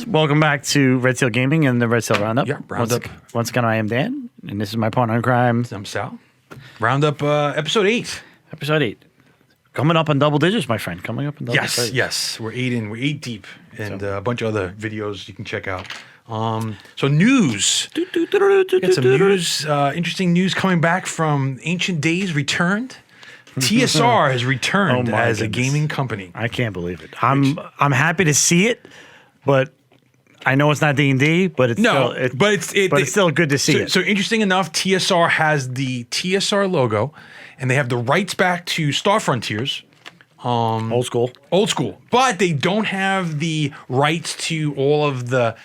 Welcome back to Red Seal Gaming and the Red Seal Roundup. Yeah, Roundup. Once again, I am Dan, and this is my partner in crime. I'm Sal. Roundup episode 8. Episode 8. Coming up on double digits, my friend. Coming up on double digits. Yes. We're 8 deep, and a bunch of other videos you can check out. So news. Got some news. Interesting news coming back from ancient days. Returned. TSR has returned as a gaming company. I can't believe it. I'm happy to see it, but I know it's not D&D, but it's it's still good to see it. So interesting enough, TSR has the TSR logo, and they have the rights back to Star Frontiers. Old school, but they don't have the rights to all of the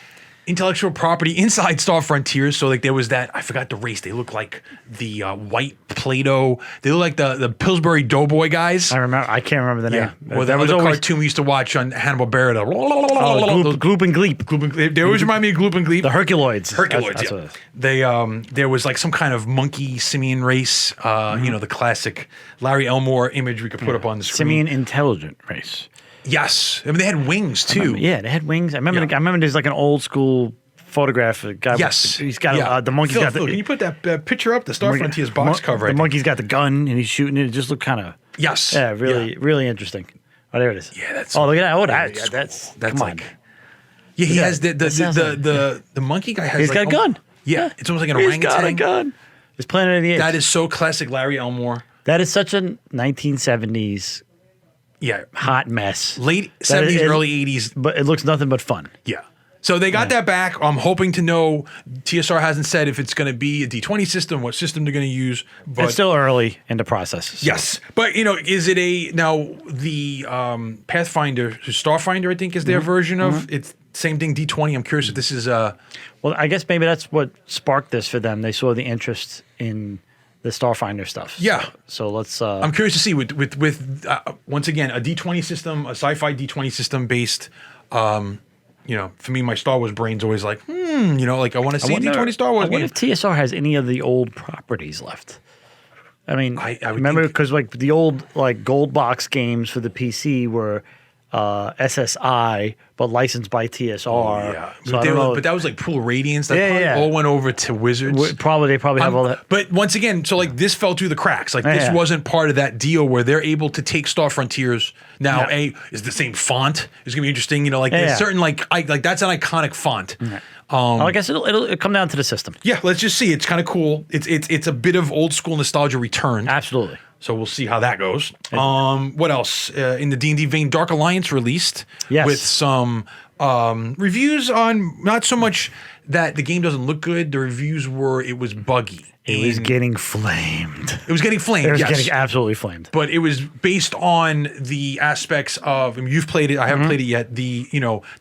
intellectual property inside Star Frontiers. So like there was that, I forgot the race. They look like the white Play-Doh. They look like the Pillsbury Doughboy guys. I can't remember the name. Yeah. Or that was a cartoon we used to watch on Hanna-Barbera. Gloop and Gleep. They always remind me of Gloop and Gleep. The Herculoids. That's yeah. They there was like some kind of monkey simian race. You know, the classic Larry Elmore image we could put up on the screen. Simian intelligent race. Yes, I mean they had wings too. They had wings. I remember there's like an old school photograph. Guy. Yes, he's got the monkey's got the. Can you put that picture up? The Star Frontiers box cover. The monkey's got the gun and he's shooting it. It just looked kind of. Yes. Yeah, really interesting. Oh, there it is. Yeah, that's. Oh, look at that. Oh, that's come like. on. Yeah, he has the monkey guy has. He's got a gun. Yeah, it's almost like an orangutan. He's got a gun. It's Planet of the Apes. That is so classic, Larry Elmore. That is such a 1970s. Yeah, hot mess. Late 70s, early 80s. But it looks nothing but fun. Yeah. So they got that back. I'm hoping to know. TSR hasn't said if it's going to be a D20 system, what system they're going to use. But it's still early in the process. So. Yes. But, you know, is it now the Pathfinder, Starfinder, I think, is their version of it's same thing, D20. I'm curious if this is Well, I guess maybe that's what sparked this for them. They saw the interest in the Starfinder stuff. Yeah. So let's. I'm curious to see with once again a D20 system, a sci-fi D20 system based. You know, for me, my Star Wars brain's always like, you know, like I want to see a D20 Star Wars. I wonder if TSR has any of the old properties left. I mean, I remember because like the old like gold box games for the PC were SSI, but licensed by TSR. Oh, yeah, So but that was like Pool Radiance. That all went over to Wizards. They probably have all that. But once again, so like this fell through the cracks. Like this wasn't part of that deal where they're able to take Star Frontiers. Now, is the same font. It's gonna be interesting. You know, like there's certain like that's an iconic font. I guess it'll come down to the system. Yeah, let's just see. It's kind of cool. It's a bit of old school nostalgia return. Absolutely. So we'll see how that goes. What else? In the D&D vein, Dark Alliance released with some reviews on not so much that the game doesn't look good. The reviews were it was buggy. It was getting flamed. It was getting flamed. It was getting absolutely flamed. But it was based on the aspects of. I mean, you've played it. I haven't played it yet. The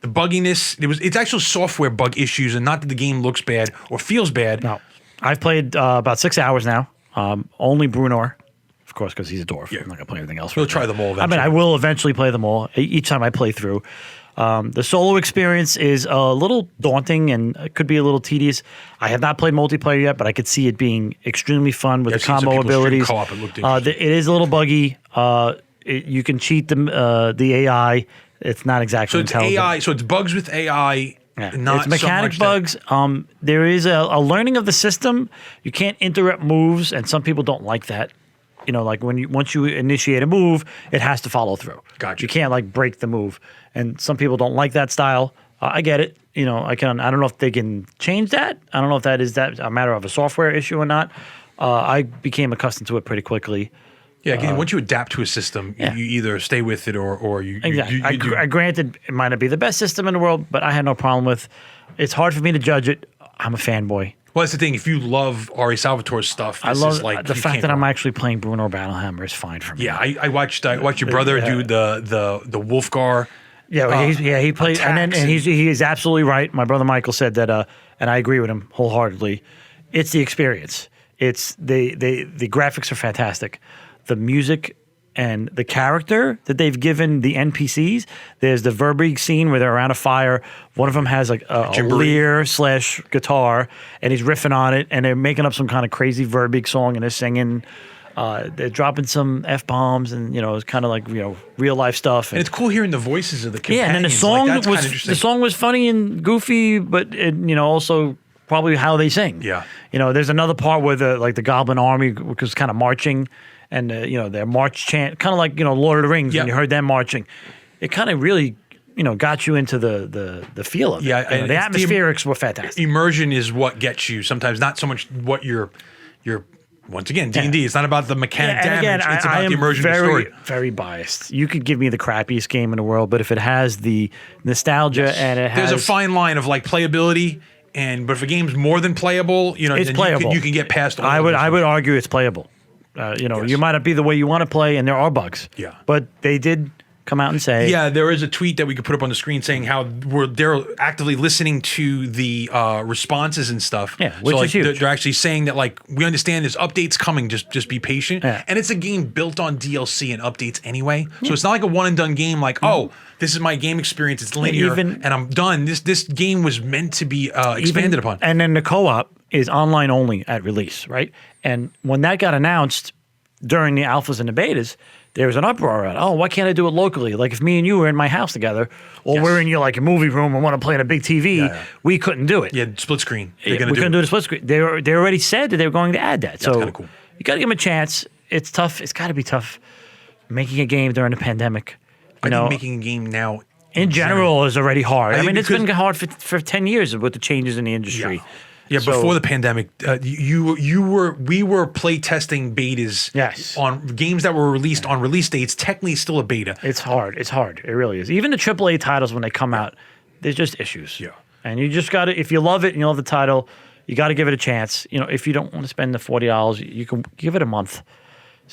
bugginess. It's actual software bug issues, and not that the game looks bad or feels bad. No, I've played about 6 hours now. Only Brunor. Of course, because he's a dwarf. I'm not going to play anything else. We'll try them all eventually. I mean, I will eventually play them all each time I play through. The solo experience is a little daunting and it could be a little tedious. I have not played multiplayer yet, but I could see it being extremely fun with the combo abilities. Co-op, it is a little buggy. You can cheat the AI. It's not exactly intelligent. AI. So it's bugs with AI. Yeah. It's mechanic bugs. There is a learning of the system. You can't interrupt moves, and some people don't like that. You know, like once you initiate a move, it has to follow through. Gotcha. You can't like break the move, and some people don't like that style. I get it. You know, I don't know if they can change that. I don't know if that is a matter of a software issue or not. I became accustomed to it pretty quickly. Yeah, again, once you adapt to a system, you either stay with it or you. Exactly. I granted, it might not be the best system in the world, but I had no problem with. It's hard for me to judge it. I'm a fanboy. Well, that's the thing. If you love Ari Salvatore's stuff, I love the fact that I'm actually playing Bruno Battlehammer is fine for me. Yeah, I watched your brother do the Wolfgar. Yeah, he played, and he is absolutely right. My brother Michael said that, and I agree with him wholeheartedly. It's the experience. It's the graphics are fantastic, the music and the character that they've given the NPCs. There's the Verbeeg scene where they're around a fire. One of them has like a lyre/guitar, and he's riffing on it, and they're making up some kind of crazy Verbeeg song, and they're singing. They're dropping some F-bombs and, it's kind of like, real life stuff. And it's cool hearing the voices of the companions. Yeah, and then the song was funny and goofy, but also probably how they sing. Yeah. There's another part where the Goblin Army was kind of marching, and their march chant, kind of like Lord of the Rings. Yeah. When you heard them marching, it kind of really got you into the feel of it. Yeah, the atmospherics were fantastic. Immersion is what gets you. Sometimes not so much what you're. Once again, D&D. It's not about the mechanic damage. Again, it's about the immersion very, of the story. very biased. You could give me the crappiest game in the world, but if it has the nostalgia and it has, there's a fine line of playability. But if a game's more than playable, it's then playable. You can get past all I would argue it's playable. You might not be the way you want to play, and there are bugs. Yeah. But they did come out and say, yeah, there is a tweet that we could put up on the screen saying how they're actively listening to the responses and stuff. Yeah, which is huge. They're actually saying that we understand there's updates coming, just be patient. Yeah. And it's a game built on DLC and updates anyway, so it's not like a one and done game. This is my game experience. It's linear, and I'm done. This game was meant to be expanded upon. And then the co-op is online only at release, right? And when that got announced during the alphas and the betas, there was an uproar around, why can't I do it locally? Like if me and you were in my house together, or we're in your movie room and want to play on a big TV, we couldn't do it. Yeah, split screen. We couldn't do the split screen. They already said that they were going to add that. So kind of cool. You got to give them a chance. It's tough. It's got to be tough making a game during the pandemic. I think making a game now in general is already hard. I mean, it's because been hard for 10 years with the changes in the industry. Yeah. Yeah, before the pandemic, we were play testing betas on games that were released on release dates. Technically, still a beta. It's hard. It's hard. It really is. Even the AAA titles when they come out, there's just issues. Yeah, and you just got to. If you love it and you love the title, you got to give it a chance. If you don't want to spend the $40, you can give it a month.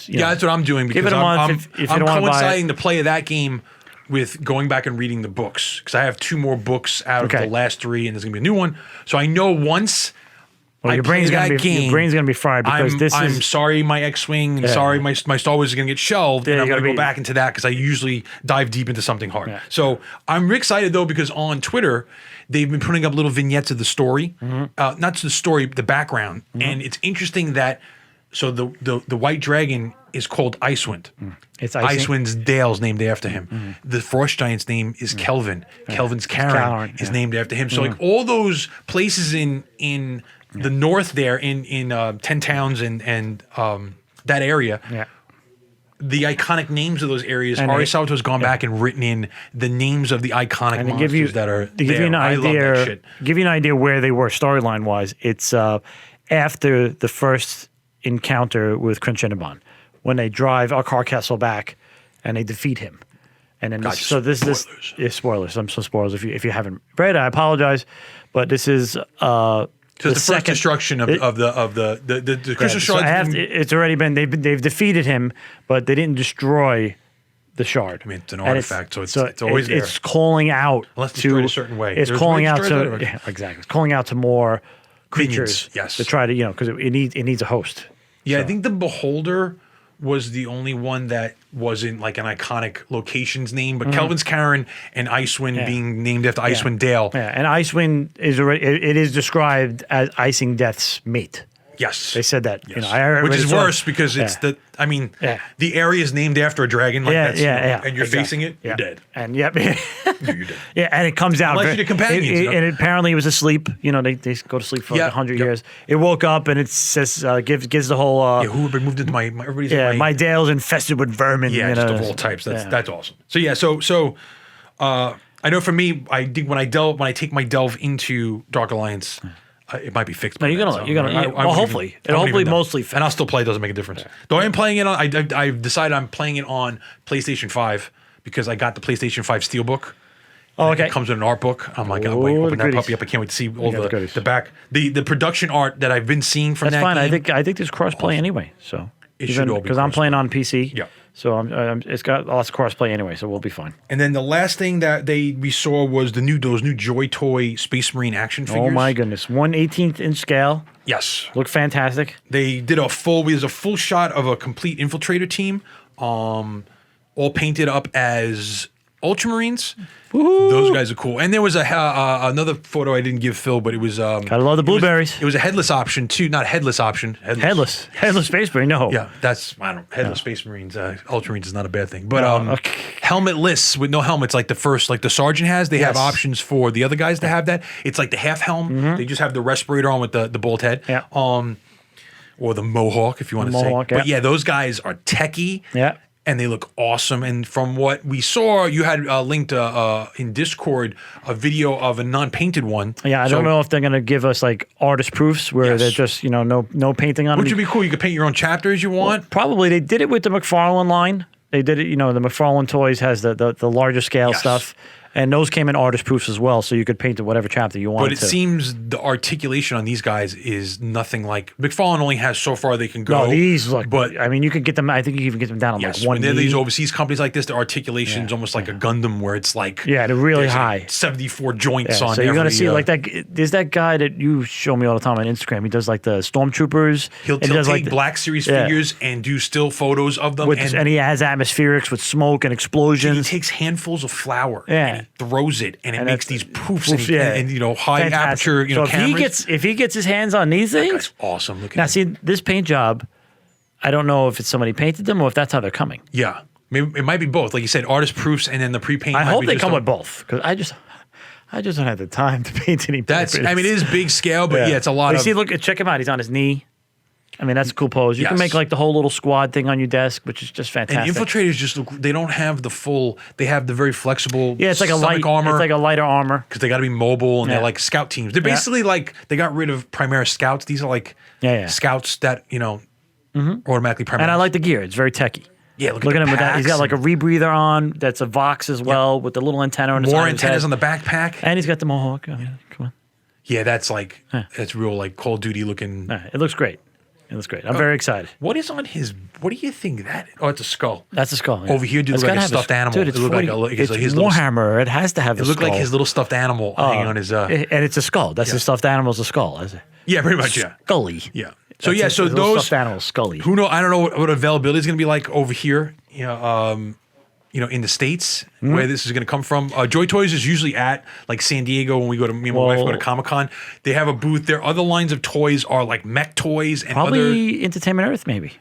That's what I'm doing because give it a month if you don't want to buy it. I'm coinciding the play of that game with going back and reading the books because I have 2 more books out of the last 3, and there's gonna be a new one. So I know once your brain's gonna be fried because I'm sorry, my X-wing, and sorry, my Star Wars is gonna get shelved, and I'm gonna go back into that because I usually dive deep into something hard. Yeah. So I'm excited though because on Twitter they've been putting up little vignettes of the story, not the story, the background, and it's interesting that. So the White Dragon is called Icewind. It's Icewind's Dale's named after him. The Frost Giant's name is Kelvin. Kelvin's Karen is named after him. So all those places in the north there in 10 Towns and that area. Yeah. The iconic names of those areas, Ari Salvatore has gone back and written in the names of the iconic monsters that are there. Give you an idea, I love that shit. Give you an idea where they were storyline wise. It's after the first encounter with Crencheniban, when they drive our car castle back and they defeat him. And then spoilers. Spoilers. I'm so spoilers if you haven't read. I apologize, but this is the first destruction of the crystal shard. It's already been they've defeated him, but they didn't destroy the shard. I mean, it's an artifact, so it's always there. It's calling out unless destroyed a certain way. It's calling out to exactly. It's calling out to more creatures to try to because it needs a host. Yeah, I think the Beholder was the only one that wasn't like an iconic location's name, but Kelvin's Karen and Icewind being named after Icewind Dale. Yeah, and Icewind is described as Icing Death's mate. Yes, they said that. Yes. Which is worse because it's the area is named after a dragon. Like and you're facing it, you're dead. And you're dead. Yeah, and it comes out. Unless you're the companions. And apparently it was asleep. They go to sleep for 100 years. It woke up and it says gives the whole. Who moved into my everybody's. My Dale's infested with vermin. Yeah, just of all types. That's awesome. So I know for me, when I take my delve into Dark Alliance. It might be fixed. No, you're gonna. Hopefully, mostly fixed. And I'll still play. It doesn't make a difference. Yeah. Though I am playing it on. I've decided I'm playing it on PlayStation 5 because I got the PlayStation 5 Steelbook. Oh, okay. It comes with an art book. I'm like, open that puppy up. I can't wait to see all the back, the production art that I've been seeing from that. That's fine. Game. I think there's crossplay anyway. So it should all be because I'm playing on PC. Yeah. So it's got lots of crossplay anyway, so we'll be fine. And then the last thing that we saw was those new Joy Toy Space Marine action figures. Oh my goodness, 1/18 inch scale. Yes, look fantastic. They did there's a full shot of a complete infiltrator team, all painted up as Ultramarines. Those guys are cool. And there was another photo I didn't give Phil, but it was Gotta love the blueberries. It was a headless option too, not headless option. Headless Space Marine. No. Yeah, that's I don't headless Space Marines. Ultramarines is not a bad thing, but helmetless with no helmets like the first, like the sergeant has. They have options for the other guys to have that. It's like the half helm. They just have the respirator on with the bolt head. Yeah. Or the Mohawk, if you want to say. But yeah, those guys are techie. Yeah. And they look awesome. And from what we saw, you had linked in Discord a video of a non-painted one. Yeah, I don't know if they're going to give us like artist proofs where they're just, no painting on Which them. would be cool. You could paint your own chapter as you want. Well, probably. They did it with the McFarlane line. They did it, the McFarlane Toys has the larger scale stuff. And those came in artist proofs as well, so you could paint it whatever chapter you wanted. But it seems the articulation on these guys is nothing like McFarlane only has so far they can go. No, these look. But I mean, you could get them. I think you can even get them down on like one. When they're these overseas companies like this, the articulation's almost like a Gundam, where it's like they're really high, 74 joints on. So you're gonna see like that. There's that guy that you show me all the time on Instagram. He does like the stormtroopers. He'll take like Black Series figures and do still photos of them, and he has atmospherics with smoke and explosions. He takes handfuls of flour and he throws it. And it makes these poofs and high aperture, so cameras. If he gets his hands on these things, awesome. Look at now, see this paint job. I don't know if it's somebody painted them or if that's how they're coming. Yeah, maybe it might be both. Like you said, artist proofs and then the pre-paint. I hope they come with both because I just don't have the time to paint any. It is big scale, but it's a lot of. See, look, check him out. He's on his knee. I mean, that's a cool pose. You can make like the whole little squad thing on your desk, which is just fantastic. And infiltrators just look, they don't have the full, they have the very flexible it's like a light armor. It's like a lighter armor. Because they got to be mobile and they're like scout teams. They're basically like, they got rid of Primera scouts. These are like scouts that, automatically Primera. And I like the gear. It's very techy. Yeah, look at him with that. He's got like a rebreather on that's a Vox as well with the little antenna on his More antennas on the backpack. And he's got the Mohawk. I mean, come on. Yeah, that's like, that's real like Call of Duty looking. It looks great. It looks great. I'm very excited. What is on his? What do you think that? Oh, it's a skull. That's a skull. Yeah. Over here, dude, look like a stuffed animal. Dude, it's, it's Warhammer. It has to have. It looked like his little stuffed animal hanging on his. And it's a skull. That's the stuffed animal's a skull. Yeah, pretty much. Yeah, Scully. Yeah. So so those stuffed animals, Scully. Who know? I don't know what availability is going to be like over here. In the States, where this is going to come from. Joy Toys is usually at like San Diego when we go to, me and my wife go to Comic-Con. They have a booth. Their other lines of toys are like mech toys and probably Entertainment Earth, maybe.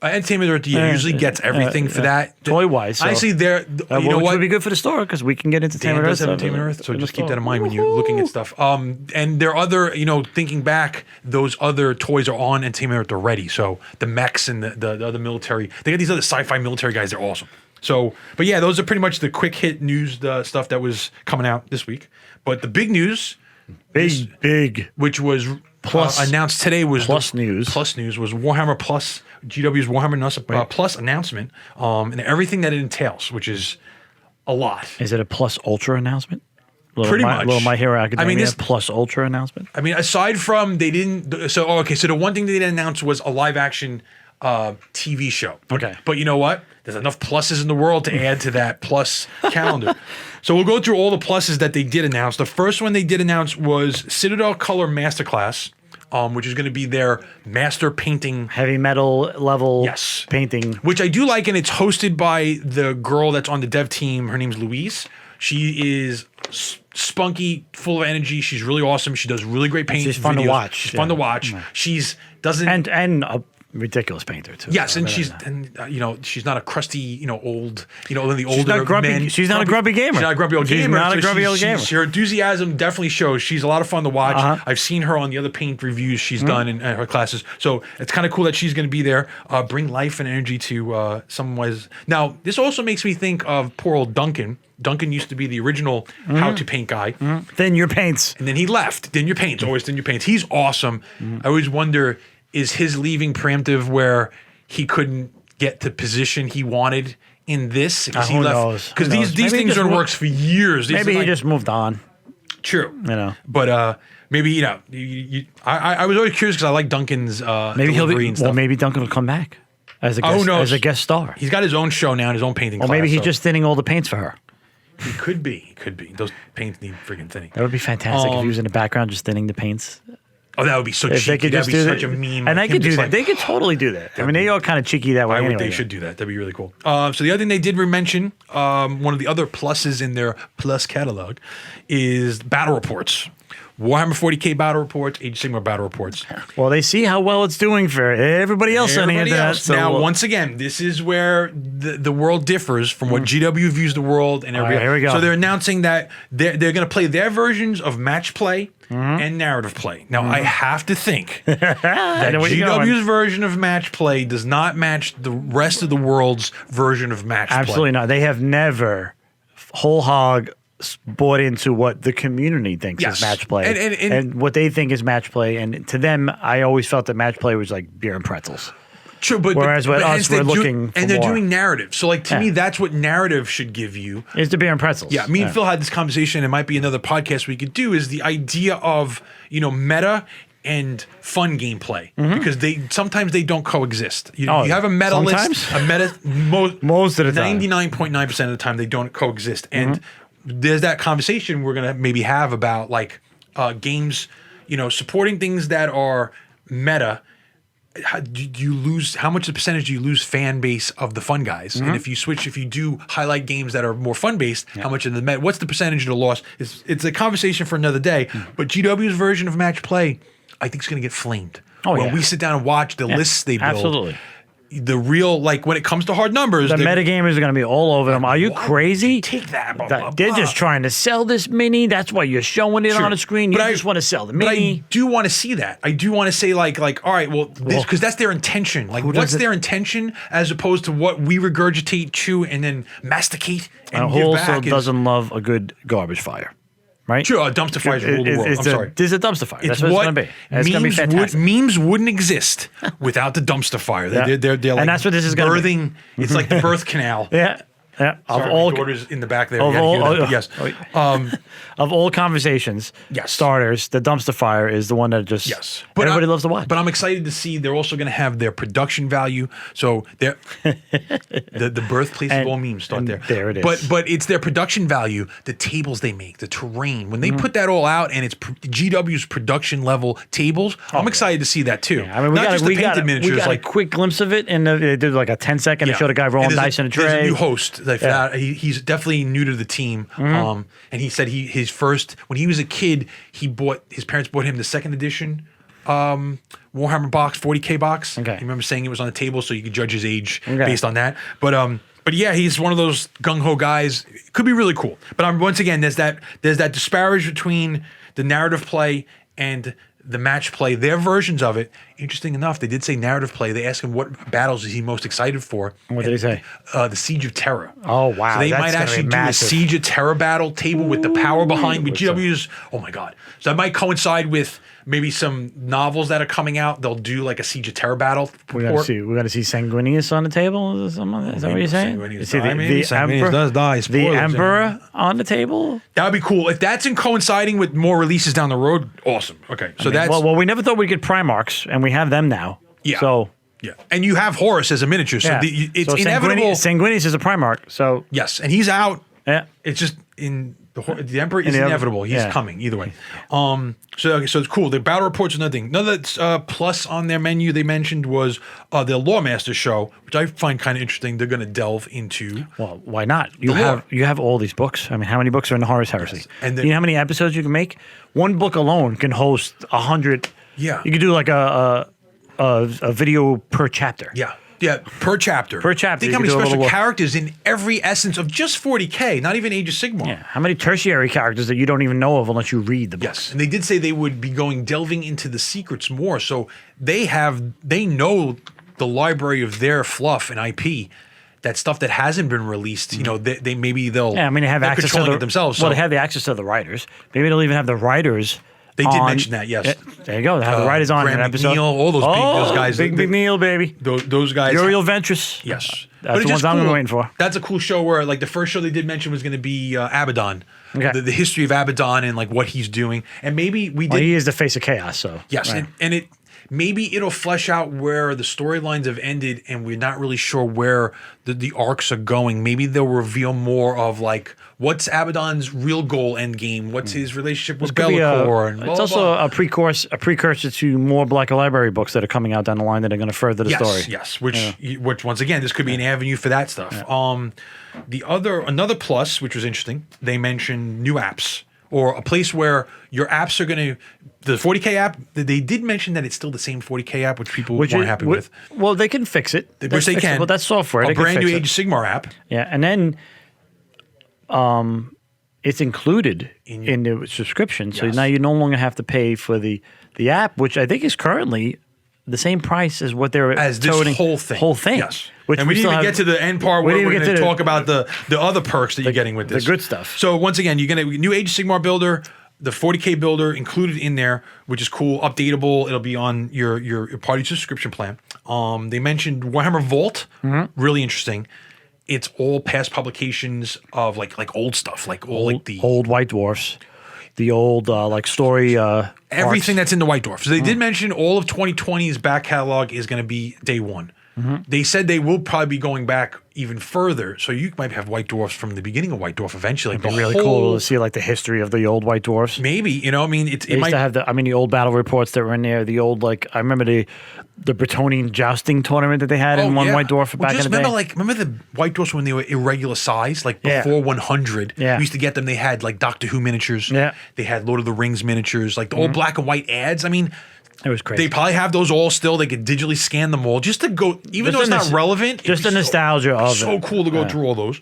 Entertainment Earth usually gets everything for that. Toy-wise. So. Honestly, you know what? Would be good for the store because we can get Entertainment Earth. Entertainment Earth, so just keep that in mind when you're looking at stuff. And their other, thinking back, those other toys are on Entertainment Earth already. So the mechs and the other military, they got these other sci-fi military guys. They're awesome. So, but yeah, those are pretty much the quick hit news, the stuff that was coming out this week. But the big news, which was announced today, was Plus news was Warhammer Plus, GW's Warhammer Plus announcement, and everything that it entails, which is a lot. Is it a Plus Ultra announcement? Pretty much. Little My Hero Academia Plus Ultra announcement. I mean, aside from they didn't. So the one thing they didn't announce was a live action TV show. Okay. But you know what? There's enough pluses in the world to add to that plus calendar. So we'll go through all the pluses that they did announce. The first one they did announce was Citadel Color Masterclass, which is going to be their master painting. Heavy metal level painting. Which I do like, and it's hosted by the girl that's on the dev team. Her name's Louise. She is spunky, full of energy. She's really awesome. She does really great painting. She's fun to watch. She's fun to watch. She's doesn't and a ridiculous painter too. Yes, and she's she's not a crusty old the older men. She's not a grubby gamer. She's not a grumpy old gamer. She's not a grubby old gamer. Her enthusiasm definitely shows. She's a lot of fun to watch. I've seen her on the other paint reviews she's done in her classes. So it's kind of cool that she's going to be there. Bring life and energy to some ways. Now this also makes me think of poor old Duncan. Duncan used to be the original how to paint guy. Thin your paints. And then he left. Thin your paints. Always thin your paints. He's awesome. I always wonder, is his leaving preemptive where he couldn't get the position he wanted in this? Because he left. Because these things are in works for years. Maybe he just moved on. True. But maybe, I was always curious because I like Duncan's maybe delivery and stuff. Well, maybe Duncan will come back as a guest star. He's got his own show now and his own painting class. Or maybe he's just thinning all the paints for her. He could be. Those paints need freaking thinning. That would be fantastic if he was in the background just thinning the paints. Oh, that would be so If they cheeky. could That'd just be do such that, a meme. and like they him could do just that. like, They could totally do that. I mean, they are kind of cheeky that way. I would, Anyway, they should do that. That'd be really cool. So the other thing they did mention, one of the other pluses in their plus catalog, is battle reports. Warhammer 40K battle reports, Age of Sigmar battle reports. Well, they see how well it's doing for everybody else on the Everybody internet. else. So Now, once again, this is where the world differs from what GW views the world and everything. right, here we go. So they're announcing that they're going to play their versions of match play and narrative play. Now, I have to think that I know where you're going. GW's version of match play does not match the rest of the world's version of match play. Absolutely not. They have never whole hog bought into what the community thinks Yes. is match play And what they think is match play. And to them, I always felt that match play was like beer and pretzels. True, but Whereas with us, hence we're they're looking for and they're more. doing narrative. So, like to me, Yeah. that's what narrative should give you. It's the beer and pretzels. Yeah, me and Phil had this conversation. It might be another podcast we could do. Is the idea of meta and fun gameplay because sometimes they don't coexist. You have a meta list, sometimes? most of the time. 99.9% of the time they don't coexist, and there's that conversation we're gonna maybe have about like games, supporting things that are meta. Do you lose how much the percentage do you lose fan base of the fun guys? And if you do highlight games that are more fun based, how much of the meta? What's the percentage of the loss? It's a conversation for another day. But GW's version of match play, I think, is going to get flamed. When we sit down and watch the lists they build. Absolutely. The real, like when it comes to hard numbers, The metagamers are going to be all over them. Are you crazy? Take that. Blah, blah, They're blah. just trying to sell this mini. That's why you're showing it Sure. on the screen. You But just want to sell the But I mini. do want to see that. I do want to say like, all right, well, because that's their intention. Like, what's doesn't- their intention as opposed to what we regurgitate, chew, and then masticate and And give who back? also doesn't love a good garbage fire, right? Sure, dumpster fires rule the world. I'm sorry. This is a dumpster fire. That's It's what it's what going to be. And it's going to be fantastic. memes wouldn't exist without the dumpster fire. Yeah. They're like And that's what this is gonna be. birthing. It's like the birth canal. Yeah. Yeah. Sorry, Of all my daughter's in the back there. of You gotta all- hear that, but yes. of all conversations, Yes. starters, the dumpster fire is the one that just Yes, everybody loves to watch. But I'm excited to see they're also going to have their production value. So they're the birthplace of all memes start and there. there it is. But it's their production value, the tables they make, the terrain. When they put that all out and it's GW's production level tables, I'm excited to see that too. I mean, Not just the painted we miniatures, got like a quick glimpse of it, and they did like a 10-second. They showed a guy rolling And dice in a There's tray. a new host. Like that. He's definitely new to the team. And he said his first when he was a kid, his parents bought him the second edition Warhammer box, 40K box. Okay. I remember saying it was on the table, so you could judge his age Okay. based on that. But yeah, he's one of those gung ho guys. It could be really cool. But once again, there's that disparage between the narrative play and the match play, their versions of it. Interesting enough, they did say narrative play. They asked him what battles is he most excited for. What did he say? The Siege of Terra. Oh, wow. So they That's might gonna actually be do a massive. Siege of Terra battle table with the power behind with with some- GW's. Oh my god! So that might coincide with maybe some novels that are coming out. They'll do like a Siege of Terra battle. We're gonna see Sanguinius on the table. Is that what you're saying? Sanguinius You see die, maybe? Sanguinius Emperor, does die. the Spoilers, Emperor on the table. That would be cool if that's in coinciding with more releases down the road. Awesome. Okay, so that's Well, we never thought we'd get Primarchs, and we have them now. Yeah. So yeah, and you have Horus as a miniature, so yeah. it's So inevitable. Sanguinius is a Primarch. So Yes, and he's out. yeah. It's just in the Emperor is the inevitable. He's yeah. coming either way. So it's cool. The battle reports another thing. Another plus on their menu they mentioned was their Lawmaster show, which I find kind of interesting. They're going to delve into. Well, why not? The lore. You have all these books. I mean, how many books are in the Horus Heresy? And you know how many episodes you can make? One book alone can host 100. Yeah. You could do like a video per chapter. Yeah. Yeah, per chapter. Per chapter, Think you how many could do a special little- characters in every essence of just 40K, not even Age of Sigmar. Yeah. How many tertiary characters that you don't even know of unless you read the books? Yes, and they did say they would be delving into the secrets more. So they know the library of their fluff and IP, that stuff that hasn't been released. You know, they maybe they'll Yeah, I mean, they have they're access to controlling it themselves. Well, So they have the access to the writers. Maybe they'll even have the writers. They did on- mention that, yes. Yeah, there you go. They have the writers on Graham an episode. McNeil, all those those guys. Big McNeil, baby. Those guys. Uriel Ventress. Yes, That's it's the ones just I'm cool. waiting for. That's a cool show where, like, the first show they did mention was going to be Abaddon, Okay. the history of Abaddon and like what he's doing, and maybe we did. Well, he is the face of chaos, so. Yes, right. and maybe it'll flesh out where the storylines have ended, and we're not really sure where the arcs are going. Maybe they'll reveal more of like what's Abaddon's real goal end game, what's his relationship with Be'lakor, and blah, it's also blah. a precursor to more Black Library books that are coming out down the line that are going to further the story. Yes, which once again, this could be an avenue for that stuff. Yeah. Another plus, which was interesting, they mentioned new apps, or a place where your apps are going to, the 40K app, they did mention that it's still the same 40K app, which people weren't happy with. Well, they can fix it. Which they can. Well, that's software. A brand new Age of Sigmar app. Yeah, and then it's included in the subscription. So now you no longer have to pay for the app, which I think is currently the same price as what they're as this toting, whole thing. Yes. Which and we didn't even get to the end part where we're going to talk about the other perks that you're getting with this. The good stuff. So once again, you're going to new Age of Sigmar builder, the 40K builder included in there, which is cool, updatable. It'll be on your party subscription plan. They mentioned Warhammer Vault, really interesting. It's all past publications of like old stuff, like the old White Dwarfs. The old like story everything that's in the White Dwarf. So they did mention all of 2020's back catalog is going to be day one. They said they will probably be going back even further. So you might have White Dwarfs from the beginning of White Dwarf eventually. It'd be really cool to see like the history of the old White Dwarfs. Maybe, I mean, it used might to have the old battle reports that were in there. The old I remember the Bretonian jousting tournament that they had in White Dwarf back in the day. Remember the White Dwarfs when they were irregular size, like before 100. Yeah. We used to get them. They had like Doctor Who miniatures. Yeah. They had Lord of the Rings miniatures, like the old black and white ads. I mean, it was crazy. They probably have those all still. They could digitally scan them all just to go, even though it's not relevant. Just the nostalgia of it. So cool to go through all those.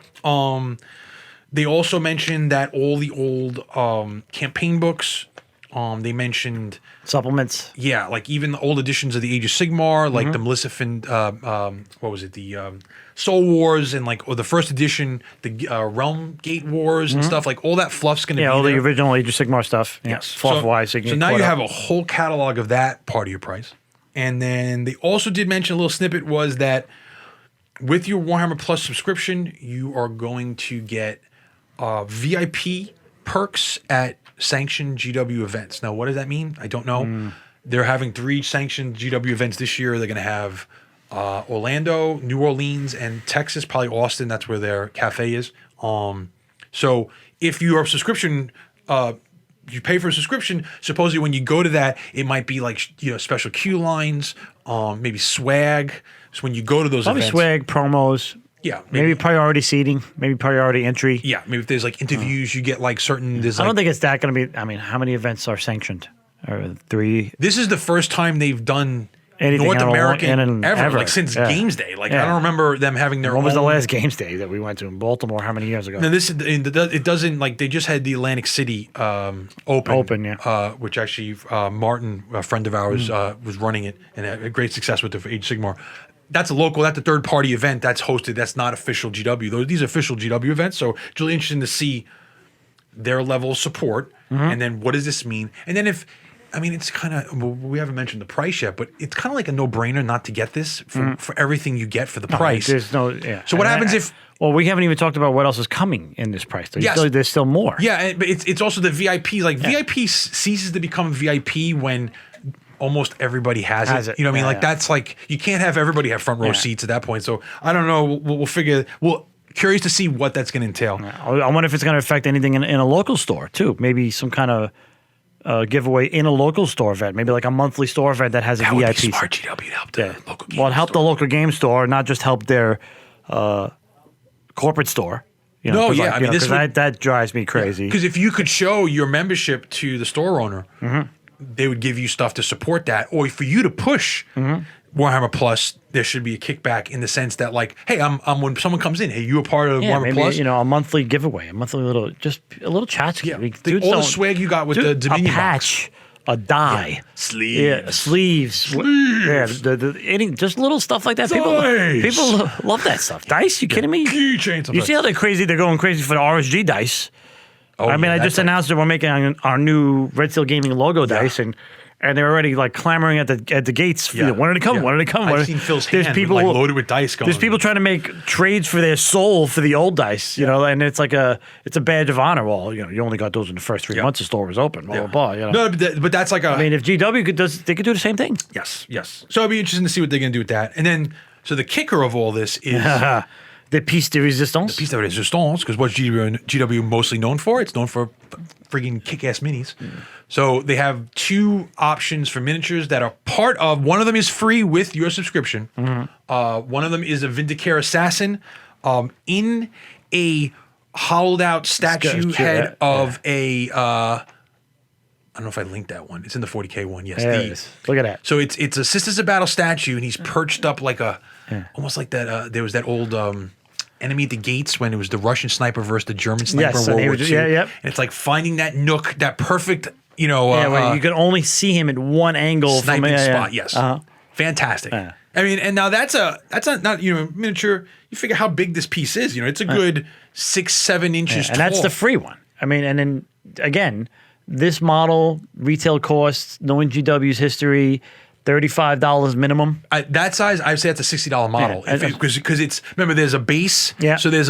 They also mentioned that all the old campaign books. They mentioned supplements. Yeah, like even the old editions of the Age of Sigmar, like the Maleficent, what was it, the Soul Wars, and or the first edition, the Realm Gate Wars and stuff. Like all that fluff's going to be all there. the original Age of Sigmar stuff. Yes, fluff-wise. So now you have a whole catalog of that part of your price. And then they also did mention a little snippet was that with your Warhammer Plus subscription, you are going to get VIP perks at sanctioned GW events. Now, what does that mean? I don't know. They're having 3 sanctioned GW events this year. They're going to have Orlando, New Orleans, and Texas, probably Austin. That's where their cafe is. So if you are a subscription, you pay for a subscription, supposedly when you go to that, it might be like special queue lines, maybe swag. So when you go to those events, swag, promos. Yeah, maybe priority seating, maybe priority entry. Yeah, maybe if there's like interviews, you get like certain. I don't think it's that going to be. I mean, how many events are sanctioned? 3. This is the first time they've done anything North American ever, like since yeah. Games Day. Like I don't remember them having their. When own... was the last Games Day that we went to in Baltimore? How many years ago? No, it doesn't like they just had the Atlantic City open, yeah. Which actually Martin, a friend of ours, was running it and had great success with the Age of Sigmar. That's a local, that's a third-party event that's hosted. That's not official GW. These are official GW events, so it's really interesting to see their level of support. And then what does this mean? And then it's kind of, we haven't mentioned the price yet, but it's kind of like a no-brainer not to get this for everything you get for the price. There's no, yeah. So what happens if... Well, we haven't even talked about what else is coming in this price. There's still more. Yeah, but it's also the VIP. Like VIP ceases to become VIP when... almost everybody has it. You know what I mean? Like that's like you can't have everybody have front row seats at that point. So I don't know. We'll figure. Well, curious to see what that's going to entail. I wonder if it's going to affect anything in a local store too. Maybe some kind of giveaway in a local store event. Maybe like a monthly store event that has a VIP. Would be smart GW to help the local game Well, help the local game store, not just help their corporate store. That drives me crazy. Because if you could show your membership to the store owner. They would give you stuff to support that, or for you to push Warhammer Plus. There should be a kickback in the sense that, like, hey, I'm when someone comes in, hey, you a part of Warhammer Plus? A monthly giveaway, a monthly little tchotchke. Yeah, all the swag you got with the Dominion a patch, box. A die, sleeves. Just little stuff like that. People love that stuff. Dice? You kidding me? Keychains. You see how they're going crazy for the RSG dice. I just announced that we're making our new Red Steel Gaming logo dice, and and they're already like clamoring at the gates. Yeah. When are they coming? Yeah. When are they coming? I've seen Phil's hand like loaded with dice going. There's people trying to make trades for their soul for the old dice, you know, and it's like it's a badge of honor. Well, you know, you only got those in the first 3 months the store was open. Blah blah blah. You know? No, but that's like a. I mean, if GW they could do the same thing. Yes. So it'd be interesting to see what they're going to do with that. And then, so the kicker of all this is the piece de resistance. piece de resistance, because what's GW mostly known for? It's known for friggin' kick-ass minis. So they have 2 options for miniatures that are part of. One of them is free with your subscription. One of them is a Vindicare Assassin in a hollowed out statue head of a. I don't know if I linked that one. It's in the 40K one. Yes. There it is. Look at that. So it's a Sisters of Battle statue, and he's perched up like almost like that. There was that old Enemy at the Gates when it was the Russian sniper versus the German sniper in World War II. Yeah. And it's like finding that nook, that perfect, you know. Where you can only see him at one angle sniping from spot. Yes. Fantastic. I mean, and now that's not you know, miniature. You figure how big this piece is. You know, it's a good 6-7 inches tall. And that's the free one. I mean, and then again, this model retail costs, knowing GW's history, $35 minimum. That size, I'd say that's a $60 model. Because it's, remember, there's a base. Yeah. So there's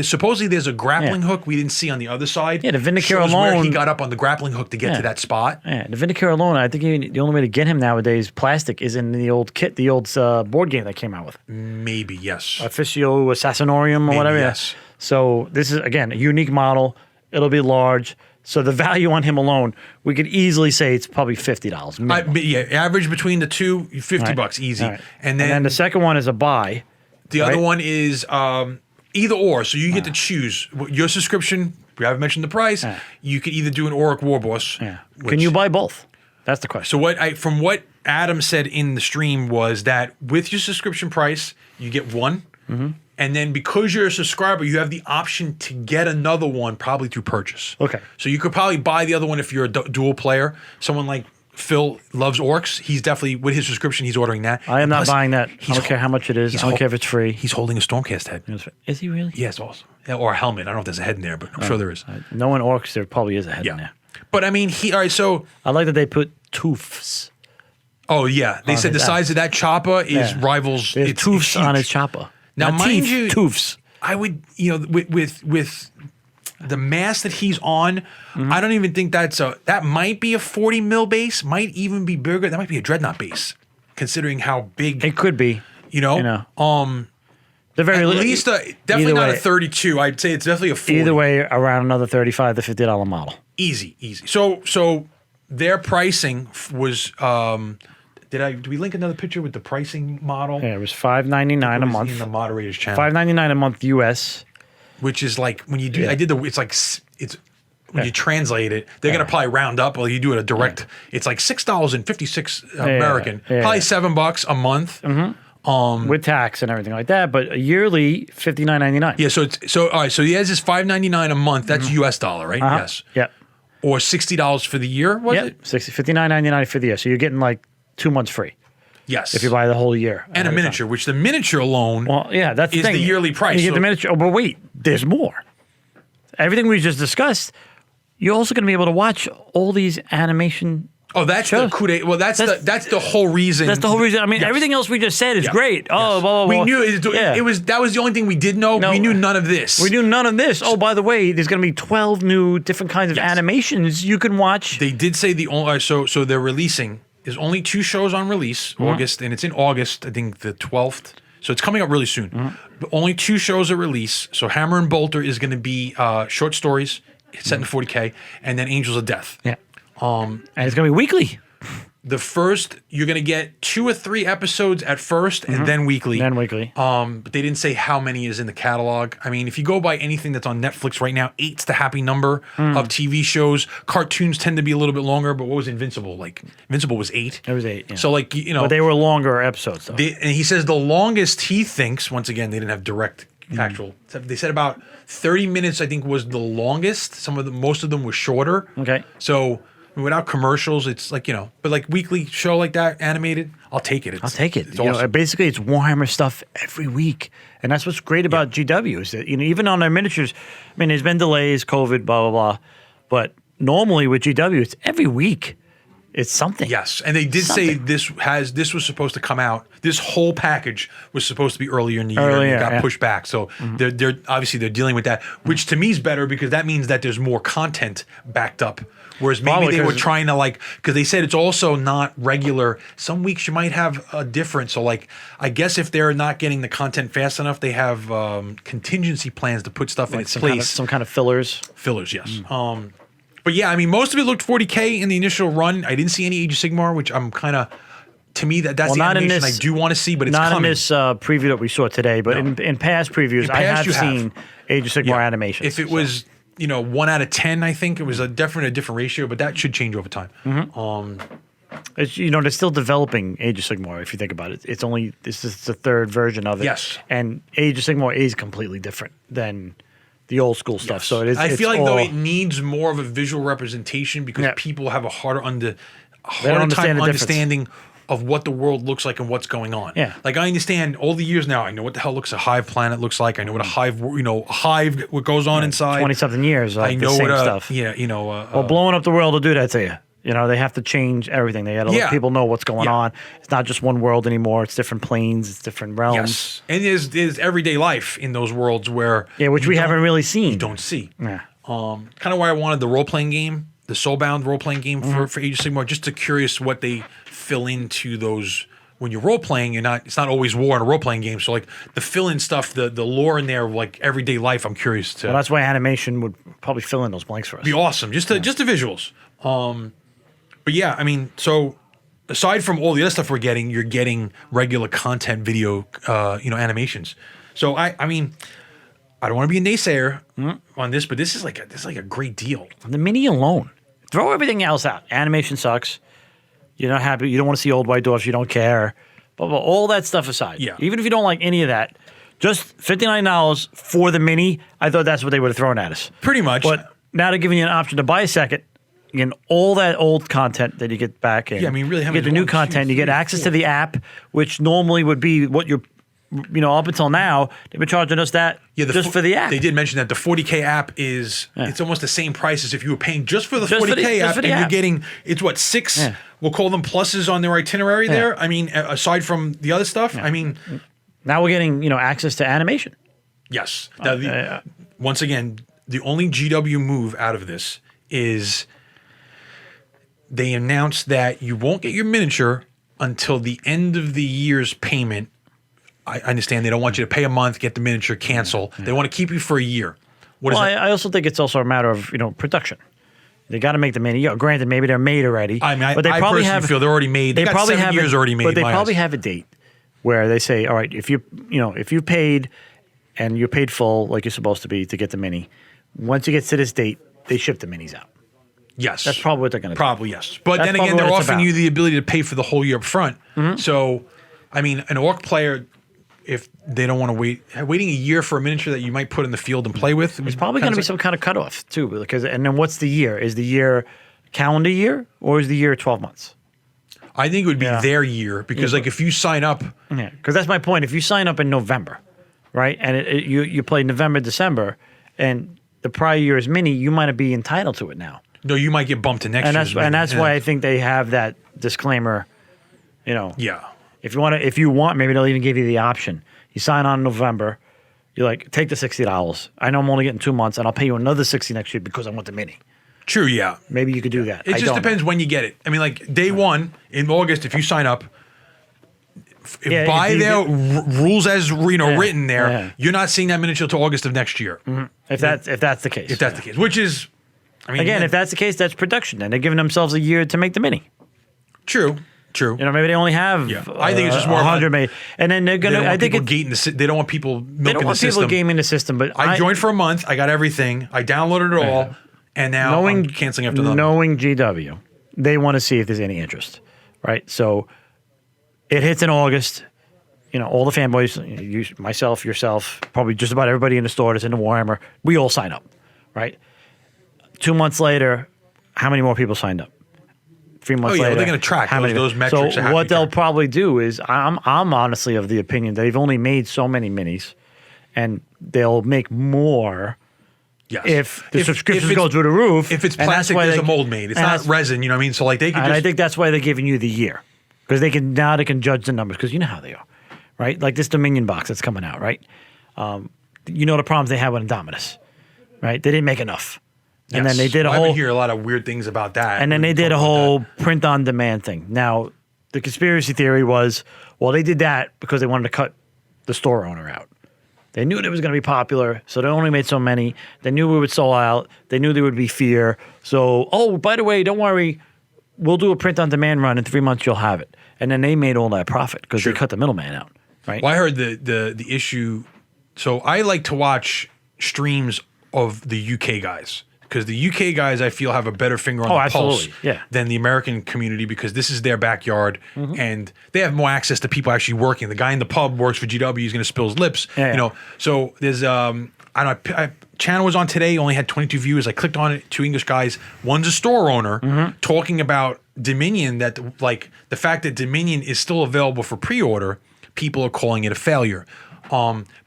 supposedly there's a grappling hook we didn't see on the other side. Yeah, the Vindicare Shows alone. where he got up on the grappling hook to get to that spot. Yeah, the Vindicare alone, I think the only way to get him nowadays, plastic, is in the old kit, the old board game that came out with. Maybe, yes. Officio Assassinorium or whatever. Yes. So this is, again, a unique model. It'll be large. So the value on him alone, we could easily say it's probably $50. Average between the two, $50 easy. Right. And then the second one is a buy. The other one is either or. So you get to choose your subscription. We haven't mentioned the price. You could either do an Auric Warboss. Yeah. Can you buy both? That's the question. So from what Adam said in the stream was that with your subscription price, you get one. And then because you're a subscriber, you have the option to get another one probably through purchase. Okay. So you could probably buy the other one if you're a dual player. Someone like Phil loves orcs. He's definitely, with his subscription, he's ordering that. I am not buying that. I don't care how much it is. I don't care if it's free. He's holding a Stormcast head. Is he really? Yeah, it's awesome. Or a helmet. I don't know if there's a head in there, but I'm sure there is. Knowing orcs, there probably is a head in there. But I mean, all right, so. I like that they put toofs. Oh, yeah. They said the size of that chopper is rivals. There's toofs on his chopper. Now, mind you, toofs. I would, you know, with the mass that he's on, I don't even think that might be a 40 mil base, might even be bigger. That might be a Dreadnought base, considering how big it could be. You know, the very least definitely not a 32. I'd say it's definitely a 40. Either way, around another $35 to $50 model. Easy. So their pricing was. Did we link another picture with the pricing model? Yeah, it was $5.99 a month in the moderator's channel. $5.99 a month US, which is like when you do. Yeah. I did it's when you translate it, they're gonna probably round up. Well, you do it a direct. It's like $6.56 American, probably $7 a month. With tax and everything like that, but a yearly $59.99. Yeah, so all right. So he has his $5.99 a month. That's US dollar, right? Yes. Yep. Or $60 for the year. Was it? $59.99 for the year. So you're getting like 2 months free. Yes. If you buy the whole year. And a miniature, which the miniature alone that's the thing. The yearly price. You get the miniature. Oh, but wait, there's more. Everything we just discussed, you're also going to be able to watch all these animation. Oh, that's shows. The coup d'etat. Well, that's the whole reason. That's the whole reason. I mean, everything else we just said is great. Oh, blah, blah, blah. We knew that was the only thing we did know. No, we knew none of this. We knew none of this. Oh, by the way, there's going to be 12 new different kinds of animations you can watch. They did say the only so they're releasing. There's only 2 shows on release, August, and it's in August, I think the 12th. So it's coming up really soon. But only 2 shows are released. So Hammer and Bolter is going to be short stories set in the 40K, and then Angels of Death. Yeah. And it's going to be weekly. The first, you're going to get 2 or 3 episodes at first, and then weekly. But they didn't say how many is in the catalog. I mean, if you go by anything that's on Netflix right now, 8's the happy number of TV shows. Cartoons tend to be a little bit longer, but what was Invincible? Like, Invincible was 8. It was 8, yeah. So, like, you know. But they were longer episodes, though. And he says the longest he thinks, once again, they didn't have direct actual. They said about 30 minutes, I think, was the longest. Most of them were shorter. Okay. So, without commercials, it's like, you know, but like weekly show like that, animated, I'll take it. I'll take it. It's awesome. Basically, it's Warhammer stuff every week. And that's what's great about GW is that, you know, even on their miniatures, I mean, there's been delays, COVID, blah, blah, blah. But normally with GW, it's every week. It's something. Yes, and they did say this was supposed to come out. This whole package was supposed to be earlier in the year, and it got pushed back. So they're obviously dealing with that, which to me is better because that means that there's more content backed up. Whereas maybe they were trying to because they said it's also not regular. Some weeks you might have a difference. So I guess if they're not getting the content fast enough, they have contingency plans to put stuff in its place. Some kind of fillers. Fillers, yes. But yeah, I mean, most of it looked 40K in the initial run. I didn't see any Age of Sigmar, which I'm kind of, to me, that's the animation I do want to see, but it's not coming. In this preview that we saw today, but in past previews, I have seen Age of Sigmar animations. If it was, 1 out of 10, I think it was definitely a different ratio, but that should change over time. It's, they're still developing Age of Sigmar. If you think about it, this is the third version of it. Yes, and Age of Sigmar is completely different than the old school stuff. Yes. So it is. I feel like though it needs more of a visual representation because people have a harder time understanding of what the world looks like and what's going on. Yeah. Like I understand all the years now. I know what the hell a hive planet looks like. I know what a hive, what goes on inside. 20-something years. I know the same stuff. Yeah, well, blowing up the world will do that to you. They have to change everything. They got to let people know what's going on. It's not just one world anymore. It's different planes. It's different realms. Yes, and there's everyday life in those worlds where which we haven't really seen. You don't see. Yeah. Kind of why I wanted the role playing game, the Soulbound role playing game for Age of Sigmar, just to curious what they fill into those. When you're role playing, it's not always war in a role playing game. So the fill in stuff, the lore in there, everyday life. I'm curious to. Well, that's why animation would probably fill in those blanks for us. Be awesome, just the visuals. But yeah, I mean, so aside from all the other stuff we're getting, you're getting regular content, video, animations. So I mean, I don't want to be a naysayer on this, but this is like a great deal. The mini alone, throw everything else out. Animation sucks. You're not happy. You don't want to see old white dwarfs. You don't care. But all that stuff aside, even if you don't like any of that, just $59 for the mini. I thought that's what they would have thrown at us. Pretty much. But now they're giving you an option to buy a second. You get all that old content that you get back in. Yeah, I mean, really, you get the new content. You get access to the app, which normally would be what you're, up until now, they've been charging us that just for the app. They did mention that the 40K app is, it's almost the same price as if you were paying just for the 40K app, and you're getting, it's what, 6, we'll call them pluses on their itinerary there? I mean, aside from the other stuff, I mean. Now we're getting, access to animation. Yes. Now, once again, the only GW move out of this is they announced that you won't get your miniature until the end of the year's payment. I understand they don't want you to pay a month, get the miniature, cancel. They want to keep you for a year. I also think it's also a matter of production. They got to make the mini. Granted, maybe they're made already. I mean, I personally feel they're already made. They probably have 7 years already made. But they probably have a date where they say, all right, if you paid and you're paid full like you're supposed to be to get the mini, once you get to this date, they ship the minis out. Yes. That's probably what they're going to do. Probably, yes. But then again, they're offering you the ability to pay for the whole year up front. So, I mean, an orc player, if they don't want to waiting a year for a miniature that you might put in the field and play with. There's probably going to be some kind of cutoff, too. And then what's the year? Is the year calendar year or is the year 12 months? I think it would be their year because, if you sign up. Yeah, because that's my point. If you sign up in November, right, and you play November, December, and the prior year's mini, you might be entitled to it now. No, you might get bumped to next year's mini. And that's why I think they have that disclaimer, Yeah. If you want, maybe they'll even give you the option. You sign on in November, you're like, take the $60. I know I'm only getting 2 months, and I'll pay you another $60 next year because I want the mini. True, yeah. Maybe you could do that. It just depends when you get it. I mean, day one in August, if you sign up, by their rules as written there, you're not seeing that miniature until August of next year. If that's the case. If that's the case, which is, if that's the case, that's production. And they're giving themselves a year to make the mini. True. Maybe they only have. I think it's just more 100 made, and then they're gonna. I think they don't want people milking the system. They don't want people gaming the system. But I joined for a month. I got everything. I downloaded it all, and now I'm canceling after that. Knowing GW, they want to see if there's any interest, right? So it hits in August. All the fanboys, myself, yourself, probably just about everybody in the store that's into Warhammer, we all sign up, right? 2 months later, how many more people signed up? 3 months later, they're going to track those metrics. So what they'll probably do is, I'm honestly of the opinion that they've only made so many minis, and they'll make more Yes. If the If subscriptions it's- go through the roof. If it's and that's plastic, why there's they- a mold made. It's and not that's- resin. You know what I mean? So like they could And just. I think that's why they're giving you the year, because they can judge the numbers, because you know how they are, right? Like this Dominion box that's coming out, right? You know the problems they had with Indominus, right? They didn't make enough, and then they did a I whole, hear a lot of weird things about that. and then they did a whole print on demand thing. Now, the conspiracy theory was, well, they did that because they wanted to cut the store owner out. They knew it was going to be popular, so they only made so many. They knew we would sell out. They knew there would be fear. So, oh, by the way, don't worry, we'll do a print on demand run. In 3 months, you'll have it. And then they made all that profit because they cut the middleman out, right? Well, I heard the issue. So I like to watch streams of the UK guys, because the UK guys, I feel, have a better finger on the pulse than the American community, because this is their backyard and they have more access to people actually working. The guy in the pub works for GW. He's going to spill his lips. You know, so there's I don't know. Channel was on today, only had 22 viewers. I clicked on it. 2 English guys. One's a store owner talking about Dominion. That like the fact that Dominion is still available for pre-order, people are calling it a failure.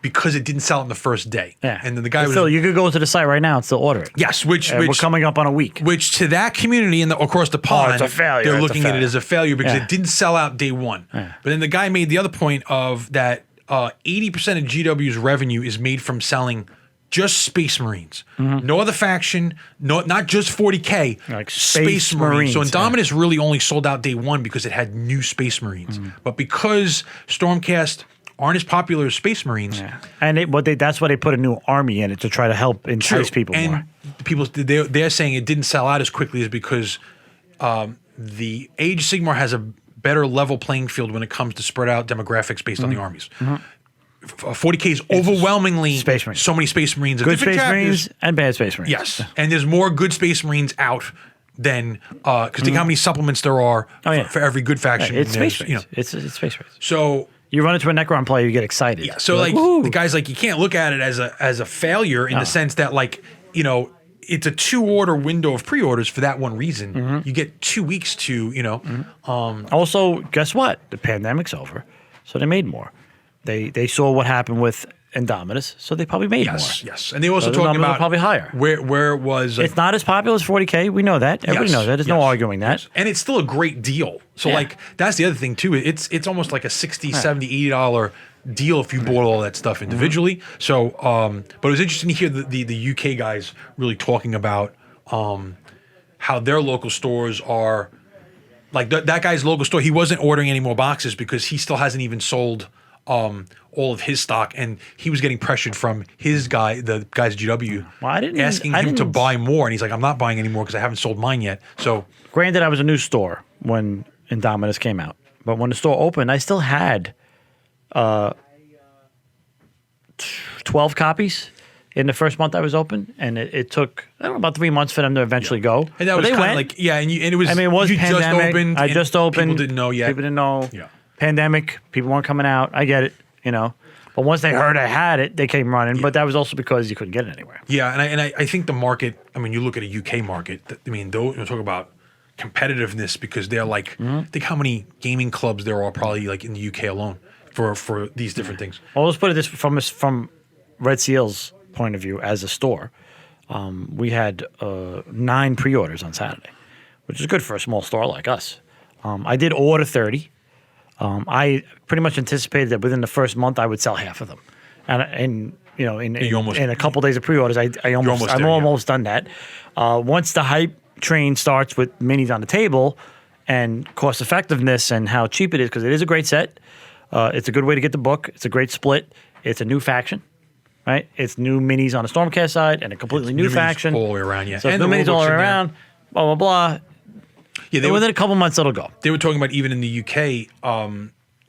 Because it didn't sell in the first day. Yeah. And then the guy was still, you could go to the site right now and still order it. yes, which We're coming up on a week. which to that community and across the pond, it's a failure. they're It's a looking at it failure. as a failure because Yeah. it didn't sell out day one. But then the guy made the other point of that 80% of GW's revenue is made from selling just Space Marines. No other faction, not just 40K, Like Space Space Marines. So Marines, Indominus really only sold out day one because it had new Space Marines. But because Stormcast aren't as popular as Space Marines, And that's why they put a new army in it, to try to help entice people and more. people they're saying it didn't sell out as quickly is because the Age of Sigmar has a better level playing field when it comes to spread out demographics based on the armies. 40K is overwhelmingly Space Marines. so many Space Marines. of Good different Space chapters. Marines and bad Space Marines. Yes, and there's more good Space Marines out than because think how many supplements there are for every good faction. It's And Space there's, Marines. It's Space Marines. So You run into a Necron player, you get excited. yeah, so You're like "Woo." the guy's like, you can't look at it as a failure in the sense that like, you know, it's a 2-order window of pre-orders for that one reason. You get 2 weeks to, you know, Also, guess what? The pandemic's over, so they made more. They saw what happened with Indominus, so they probably made more. yes. And they also So the talking numbers are about probably higher. where it was It's not as popular as 40K. We know that. Everybody knows that. There's no arguing that. And it's still a great deal. So like that's the other thing too. It's almost like a $60, $70, $80 deal if you bought all that stuff individually. So but it was interesting to hear the UK guys really talking about how their local stores are like that guy's local store. He wasn't ordering any more boxes because he still hasn't even sold all of his stock, and he was getting pressured from his guy, the guys at GW, asking him to buy more, and he's like, "I'm not buying any more because I haven't sold mine yet." So, granted, I was a new store when Indominus came out, but when the store opened, I still had 12 copies in the first month I was open, and it took I don't know about 3 months for them to eventually go. and that was kind of like and it was. I mean, it was you pandemic. just opened. I just opened. People didn't know yet. People didn't know. Yeah. Pandemic. People weren't coming out. I get it. You know. But once they heard I had it, they came running. But that was also because you couldn't get it anywhere. Yeah, and I think the market. I mean, you look at a UK market. I mean, those talk about competitiveness because they're like. Think how many gaming clubs there are probably like in the UK alone for these different things. Well, let's put it this from Red Seal's point of view as a store. We had 9 pre-orders on Saturday, which is good for a small store like us. I did order 30. I pretty much anticipated that within the first month I would sell half of them, and you know, in a couple days of pre-orders, I'm almost done that. Once the hype train starts with minis on the table, and cost effectiveness and how cheap it is, because it is a great set. It's a good way to get the book. It's a great split. It's a new faction, right? It's new minis on the Stormcast side and a completely new faction all the way around. Yeah, so and new minis all the way around. Blah blah blah. Yeah, Within a couple months, it'll go. They were talking about even in the UK,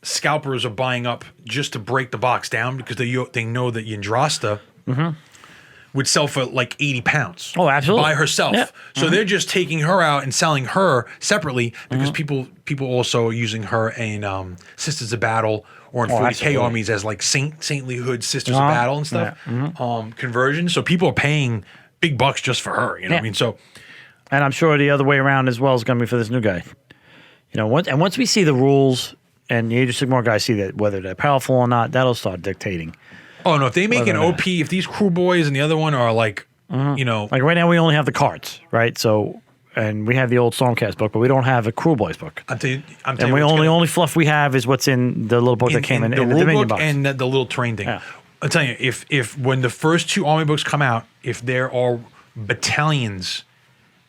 scalpers are buying up just to break the box down because they know that Yndrasta would sell for like 80 pounds. Oh, absolutely. By herself. Yeah. So they're just taking her out and selling her separately because people also are using her in Sisters of Battle or in 40K absolutely. armies as like saintly hood Sisters of Battle and stuff. Conversion. So people are paying big bucks just for her. You know what I mean? So. And I'm sure the other way around as well is going to be for this new guy. You know, once we see the rules and the Age of Sigmar guys see that whether they're powerful or not, that'll start dictating. Oh no! If they make an OP, if these crew boys and the other one are like You know, Like right now, we only have the cards, right? So, and we have the old Stormcast book, but we don't have a Cruel Boys book. I'm telling And you we what's gonna- only fluff we have is what's in the little book that came in the the rule Dominion book box. and the little terrain thing. Yeah. I'm telling you, if when the first 2 army books come out, if there are battalions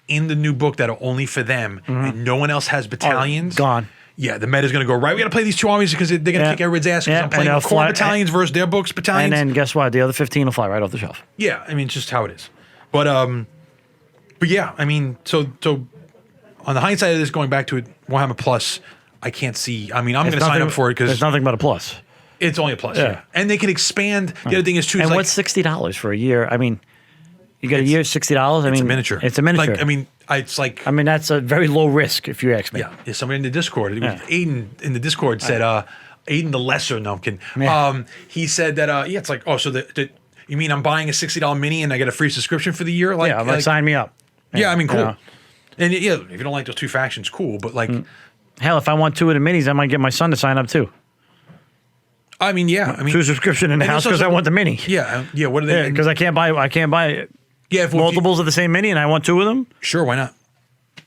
in the new book that are only for them, and no one else has battalions, gone. Yeah, the meta's going to go right. We got to play these 2 armies because they're going to Yeah. kick everybody's ass. Because Yeah, I'm and playing they'll core fly- battalions versus their books battalions. And then guess what? The other 15 will fly right off the shelf. Yeah, I mean, it's just how it is. But yeah, I mean, so on the hindsight of this, going back to it, Warhammer Plus, I can't see. I mean, I'm going to sign up for it There's because nothing but a plus. it's only a plus. Yeah. Yeah. And they can expand. The other thing is too. Is And like, what's $60 for a year? I mean, you get a year $60. I mean, it's a miniature. It's a miniature. Like, I mean, it's like. I mean, that's a very low risk if you ask me. Yeah, somebody in the Discord. It was Yeah. Aiden in the Discord said, Aiden the Lesser, no, I'm kidding. Yeah. He said that, yeah, it's like, oh, so you mean I'm buying a $60 mini and I get a free subscription for the year? Like, Yeah, I'm like, sign me up. yeah, I mean, cool. You know. And yeah, if you don't like those 2 factions, cool. But like, Hell, if I want 2 of the minis, I might get my son to sign up too. I mean, yeah, I mean, 2 subscription in the and house there's because I also- want the mini. yeah, yeah. What are they? Yeah, because I can't buy yeah, if multiples of the same mini and I want 2 of them. sure, why not?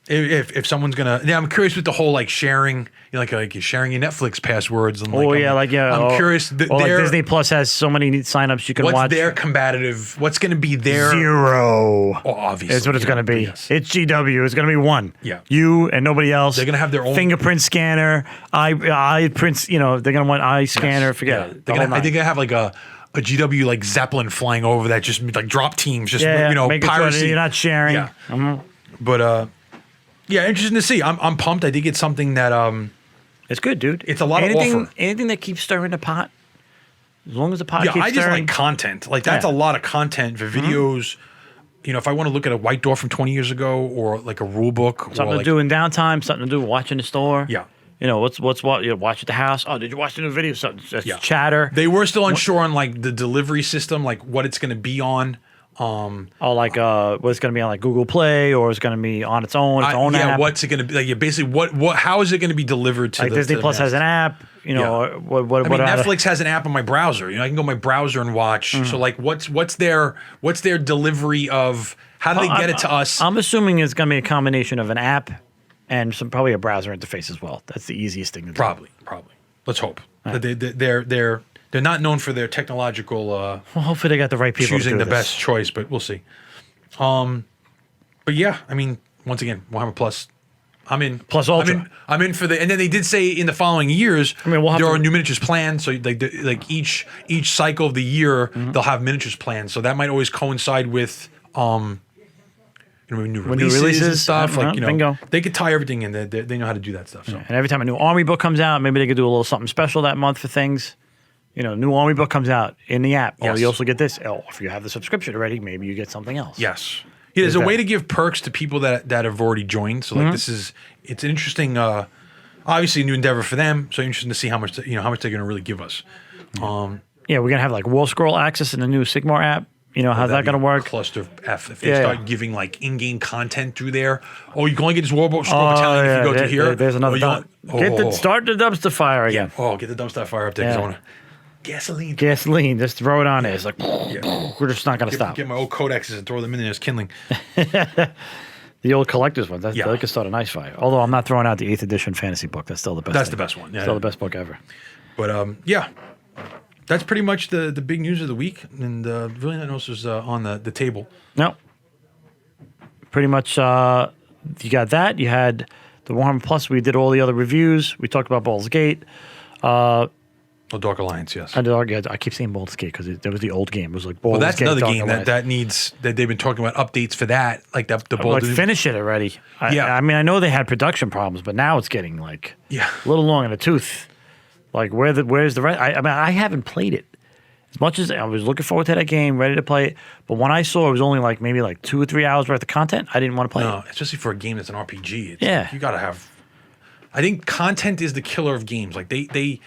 If someone's gonna, yeah, I'm curious with the whole like sharing, you know, like you're sharing your Netflix passwords and like, Oh yeah, I'm curious. Or like Disney Plus has so many signups you can what's watch. their combative? What's going to be their 0? Oh, obviously, Is what it's yeah, going to be. yes. It's GW. It's going to be 1. Yeah. You and nobody else. They're gonna have their own- fingerprint scanner, eye prints. You know, they're going to want eye scanner. Forget Yeah. it. They're gonna, I think they have like a GW like Zeppelin flying over that just like drop teams, just you know, make it so that piracy. you're not sharing. Yeah. But yeah, interesting to see. I'm pumped. I think it's something that It's good, dude. It's a lot of anything, offer. Anything that keeps stirring the pot, as long as the pot yeah, keeps I just stirring. like content. Like that's Yeah. a lot of content for videos. You know, if I want to look at a White Dwarf from 20 years ago or like a rule book, Something or to like, do in downtime, something to do watching the store. Yeah. You know, what's what you watch at the house. Oh, did you watch the new video? Something that's Yeah. chatter. They were still unsure on like the delivery system, like what it's going to be on. Oh, like what's going to be on like Google Play, or it's going to be on its own Yeah, app. what's it going to be? Like, yeah, basically, what? How is it going to be delivered to like the Disney to Plus the has an app. You know, Yeah. or what? I mean, other- Netflix has an app on my browser. You know, I can go on my browser and watch. So, like, what's their delivery of? How do they get it to us? I'm assuming it's going to be a combination of an app and probably a browser interface as well. That's the easiest thing to do. Probably. Let's hope. They're not known for their technological Well, hopefully they got the right people choosing to do the this. best choice, but we'll see. But yeah, I mean, once again, Warhammer Plus. I'm in. Plus Ultra. I'm in for the. And then they did say in the following years, mean, we'll have there to- are new miniatures planned. So like each cycle of the year, Mm-hmm. they'll have miniatures planned. So that might always coincide with new releases, and releases, stuff. Like bingo. they could tie everything in. They know how to do that stuff. So And every time a new Army book comes out, maybe they could do a little something special that month for things. You know, new Army book comes out in the app. Oh, Yes. you also get this. Oh, if you have the subscription already, maybe you get something else. yes, yeah, there's a that. way to give perks to people that have already joined. So like it's an interesting, obviously new endeavor for them. So interesting to see how much they're going to really give us. Yeah, we're gonna have like Wall Scroll access in the new Sigmar app. You know, how's that gonna work? Cluster F. If they Yeah. start giving like in-game content through there, you can only get this Warboat Scroll Battalion if you go to here. There's another. Start the dumpster fire Yeah. again. Oh, get the dumpster fire up there. 'Cause I Yeah. want gasoline. Gasoline, just throw it on there. It's like we're just not gonna stop. Get my old codexes and throw them in there as kindling. The old collector's one. That Yeah. could start a nice fire. Although I'm not throwing out the 8th edition fantasy book. That's still the best. That's thing. the best one. Yeah. Still the best book ever. But yeah, that's pretty much the big news of the week, and really nothing else is on the table. No. Pretty much, you got that. You had the Warhammer Plus. We did all the other reviews. We talked about Baldur's Gate. Oh, Dark Alliance, yes. I keep saying Baldur's Gate because that was the old game. It was like Baldur's Well, that's Gate, another Dark game Alliance. that needs that they've been talking about updates for that, like the Like, Baldur's. finish it already. Yeah. I mean, I know they had production problems, but now it's getting like Yeah. a little long in the tooth. Like, where's the rest? I mean, I haven't played it. As much as I was looking forward to that game, ready to play it, but when I saw it was only like maybe like 2 or 3 hours worth of content, I didn't want to play No, it. especially for a game that's an RPG. It's Yeah. like, you got to have. I think content is the killer of games. Like they,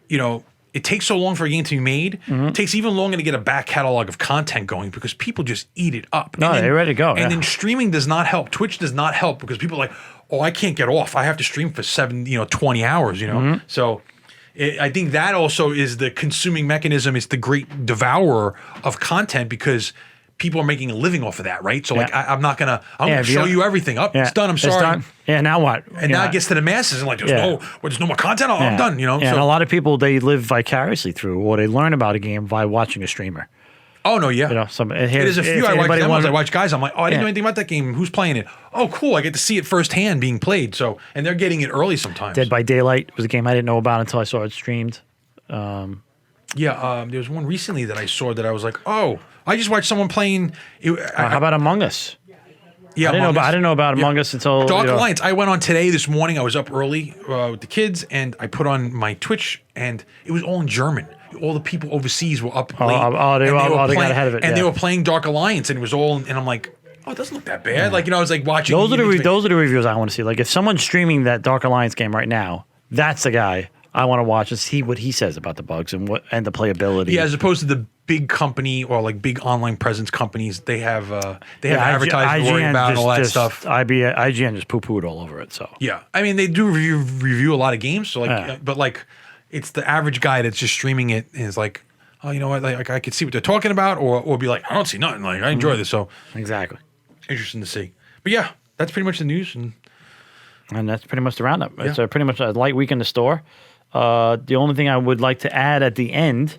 you know, it takes so long for a game to be made. Mm-hmm. It takes even longer to get a back catalog of content going because people just eat it up. No, And then- they're ready to go, And yeah. then streaming does not help. Twitch does not help because people are like, oh, I can't get off. I have to stream for 20 hours. You know, Mm-hmm. so. I think that also is the consuming mechanism. It's the great devourer of content because people are making a living off of that, right? So like, Yeah. I'm gonna show you everything. It's done. I'm sorry. It's done. Yeah, now what? And now it gets to the masses, and like, there's no more content. I'm done. You know. Yeah, So, and a lot of people, they live vicariously through, or they learn about a game by watching a streamer. oh no, yeah. You know, There's a few I watch demos. I watch guys. I'm like, I didn't Yeah. know anything about that game. Who's playing it? Oh, cool. I get to see it firsthand being played. So, and they're getting it early sometimes. Dead by Daylight was a game I didn't know about until I saw it streamed. Yeah, there was one recently that I saw that I was like, oh, I just watched someone playing. How about Among Us? Yeah, I didn't know about Among Us until Dark Alliance. I went on today this morning. I was up early with the kids, and I put on my Twitch, and it was all in German. All the people overseas were up late. They got ahead of it. And they yeah. were playing Dark Alliance, and it was all. And I'm like, oh, it doesn't look that bad. Like, I was like watching. Those are the reviews I want to see. Like, if someone's streaming that Dark Alliance game right now, that's the guy I want to watch and see what he says about the bugs and the playability. Yeah, as opposed to the big company or like big online presence companies, they have advertising to worry about and all that stuff. IGN just poo-pooed all over it. So yeah, I mean they do review a lot of games. So like, but like, it's the average guy that's just streaming it and is like, oh, you know what? Like I could see what they're talking about, or be like, I don't see nothing. Like I enjoy this. So exactly, interesting to see. But yeah, that's pretty much the news, and that's pretty much the roundup. Yeah. It's pretty much a light week in the store. The only thing I would like to add at the end,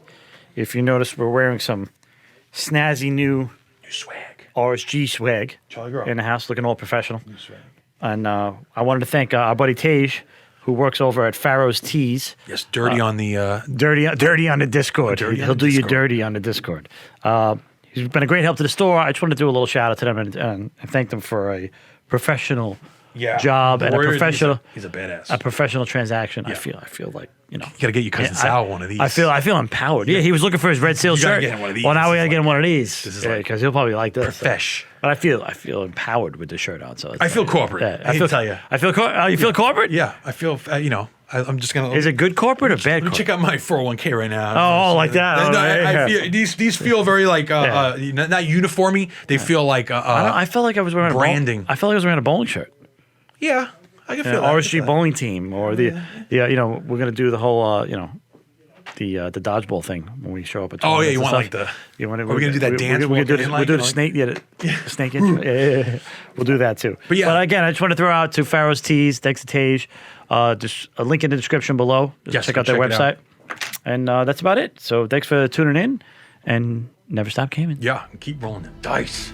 if you notice, we're wearing some snazzy new swag, RSG swag Charlie Girl in the house, looking all professional. New swag. And I wanted to thank our buddy Tej, who works over at Farro's Tees. Yes, dirty on the dirty on the Discord. He'll do you dirty on the Discord. He's been a great help to the store. I just wanted to do a little shout out to them and thank them for a professional job and a professional. He's a badass. A professional transaction. Yeah. I feel like you gotta get your cousin Sal one of these. I feel empowered. Yeah, he was looking for his red seal shirt. Get him one of these. Well, now we gotta get him one of these because he'll probably like this. Profesh. But I feel empowered with the shirt on. So I feel corporate. Yeah, I hate to tell you. I feel you feel corporate? Yeah, I feel I'm just gonna. Is it good corporate or bad corporate? Check out my 401k right now. Oh, like that. I feel these feel very like not uniformy. They feel like I felt like I was wearing branding. I felt like I was wearing a bowling shirt. Yeah, I can feel that. RSG bowling team or the we're gonna do the whole the dodgeball thing when we show up at. Oh yeah, you want like the. We're gonna do that dance. We'll do the snake. The snake intro. Yeah. We'll do that too. But again, I just want to throw out to Farro's Tees. Thanks to Tej. Just a link in the description below. Just check out their website. And that's about it. So thanks for tuning in, and never stop gaming. Yeah, keep rolling the dice.